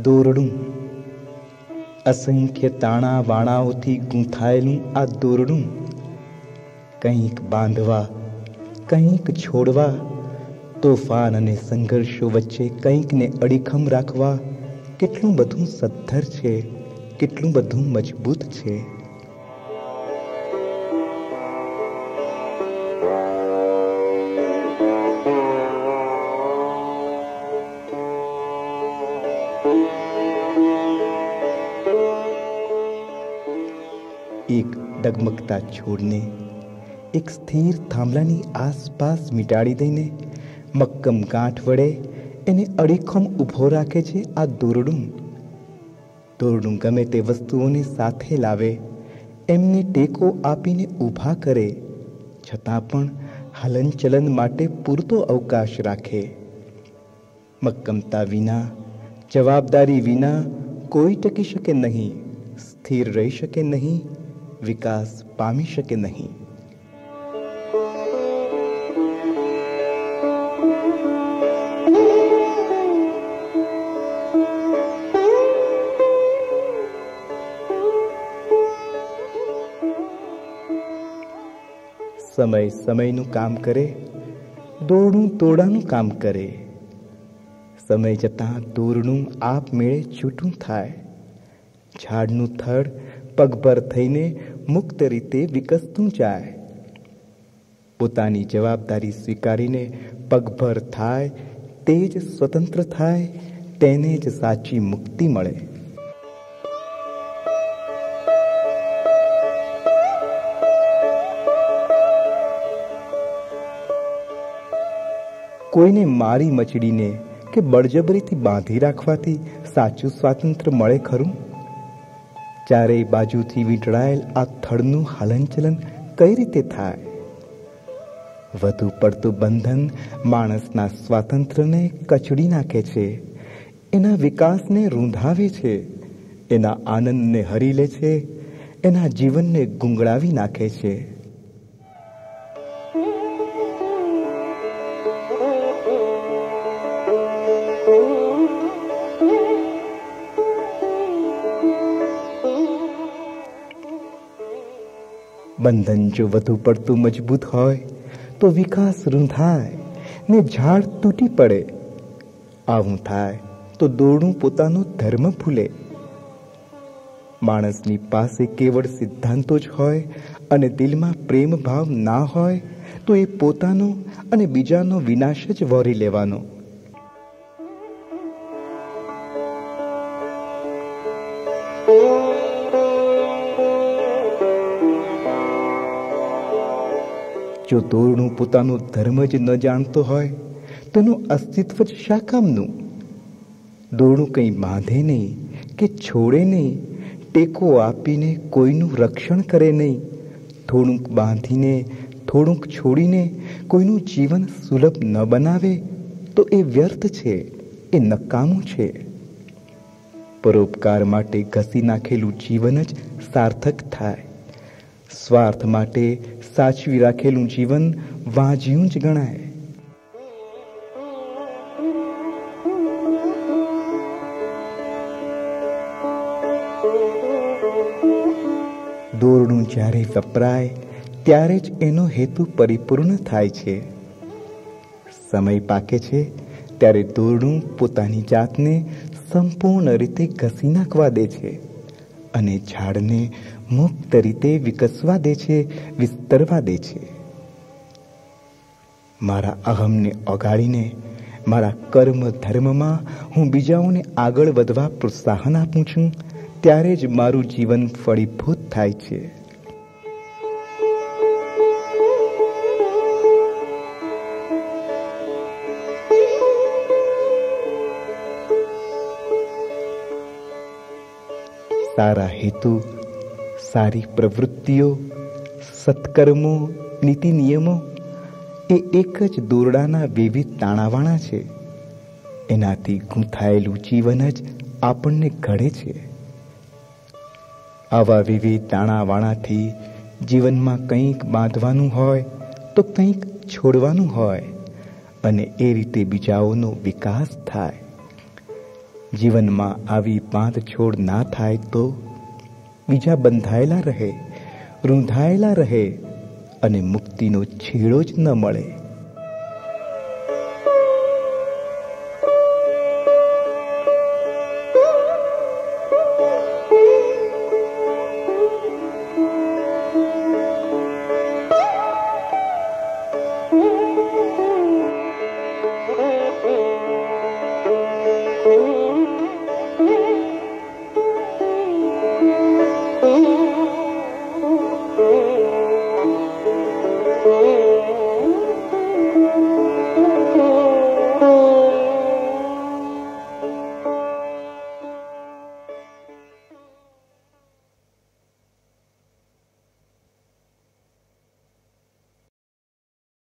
દોરડું. અસંખ્ય તાણા વાણાઓથી ગૂંથાયેલું આ દોરડું કંઈક બાંધવા, કંઈક છોડવા, તોફાન અને સંઘર્ષો વચ્ચે કંઈકને અડીખમ રાખવા કેટલું બધું સદ્ધર છે, કેટલું બધું મજબૂત છે. એક ડગમગતા છોડને એક સ્થિર થાંભલાની આસપાસ મીટાડી દઈને મક્કમ ગાંઠ વડે એને અડીખમ ઊભો રાખે છે આ દોરડું. દોરડું ગમે તે વસ્તુઓને સાથે લાવે, એમને ટેકો આપીને ઊભા કરે, છતાં પણ હલનચલન માટે પૂરતો અવકાશ રાખે. મક્કમતા વિના, જવાબદારી વિના કોઈ ટકી શકે નહીં, સ્થિર રહી શકે નહીં, વિકાસ પામી શકે નહીં. સમય સમયનું કામ કરે, દોરડું દોરડાનું કામ કરે. સમય જતાં દોરડું આપમેળે છૂટું થાય. ઝાડનું થડ પગભર થઈને મુક્ત રીતે વિકસતું જાય. પોતાની જવાબદારી સ્વીકારીને પગભર થાય, તે જ સ્વતંત્ર થાય, તેને જ સાચી મુક્તિ મળે. કોઈને મારી મચડીને કે બળજબરીથી બાંધી રાખવાથી સાચું સ્વાતંત્ર્ય મળે ખરું? ચારેય બાજુથી વીંટળાયેલ આ થડનું હલનચલન કઈ રીતે થાય? વધુ પડતું બંધન માણસના સ્વાતંત્ર્યને કચડી નાખે છે, એના વિકાસને રૂંધાવે છે, એના આનંદને હરી લે છે, એના જીવનને ગુંગળાવી નાખે છે. બંધન જો વધુ પડતું મજબૂત હોય તો વિકાસ રૂંધાય ને ઝાડ તૂટી પડે. આવું થાય તો દોરડું પોતાનો ધર્મ ભૂલે. માણસની પાસે કેવળ સિદ્ધાંતો જ હોય અને દિલમાં પ્રેમ ભાવ ના હોય તો એ પોતાનો અને બીજાનો વિનાશ જ વહોરી લેવાનો. જો દોરડું પોતાનો ધર્મ જ ન જાણતો હોય તો એનું અસ્તિત્વ જ શા કામનું? દોરડું કંઈ બાંધે નહીં કે છોડે નહીં, ટેકો આપીને કોઈનું રક્ષણ કરે નહીં, થોડુંક બાંધીને થોડુંક છોડીને કોઈનું જીવન સુલભ ન બનાવે તો એ વ્યર્થ છે, એ નકામું છે. પરોપકાર માટે ઘસી નાખેલું જીવન જ સાર્થક થાય. સ્વાર્થ માટે સાચવી રાખેલું જીવન વાંજ્યું જ ગણાય. દોરડું જ્યારે વપરાય ત્યારે જ એનો હેતુ પરિપૂર્ણ થાય છે. સમય પાકે છે ત્યારે દોરડું પોતાની જાતને સંપૂર્ણ રીતે ઘસી નાખવા દે છે અને ઝાડને મુક્ત રીતે વિકસવા દે છે, વિસ્તરવા દે છે. મારા અહમને ઓગાળીને મારા કર્મ ધર્મમાં હું બીજાઓને આગળ વધવા પ્રોત્સાહન આપું છું, ત્યારે જ મારું જીવન ફળીભૂત થાય છે. સારા હેતુ, સારી પ્રવૃત્તિઓ, સત્કર્મો, નીતિ નિયમો એ એક જ દોરડાના વિવિધ તાણાવાણા છે. એનાથી ગૂંથાયેલું જીવન જ આપણને ઘડે છે. આવા વિવિધ તાણાવાણાથી જીવનમાં કંઈક બાંધવાનું હોય તો કંઈક છોડવાનું હોય અને એ રીતે બીજાઓનો વિકાસ થાય. જીવનમાં આવી બાંધછોડ ના થાય તો બીજા બંધાયેલા રહે, રૂંધાયેલા રહે અને મુક્તિનો છેડો જ ન મળે.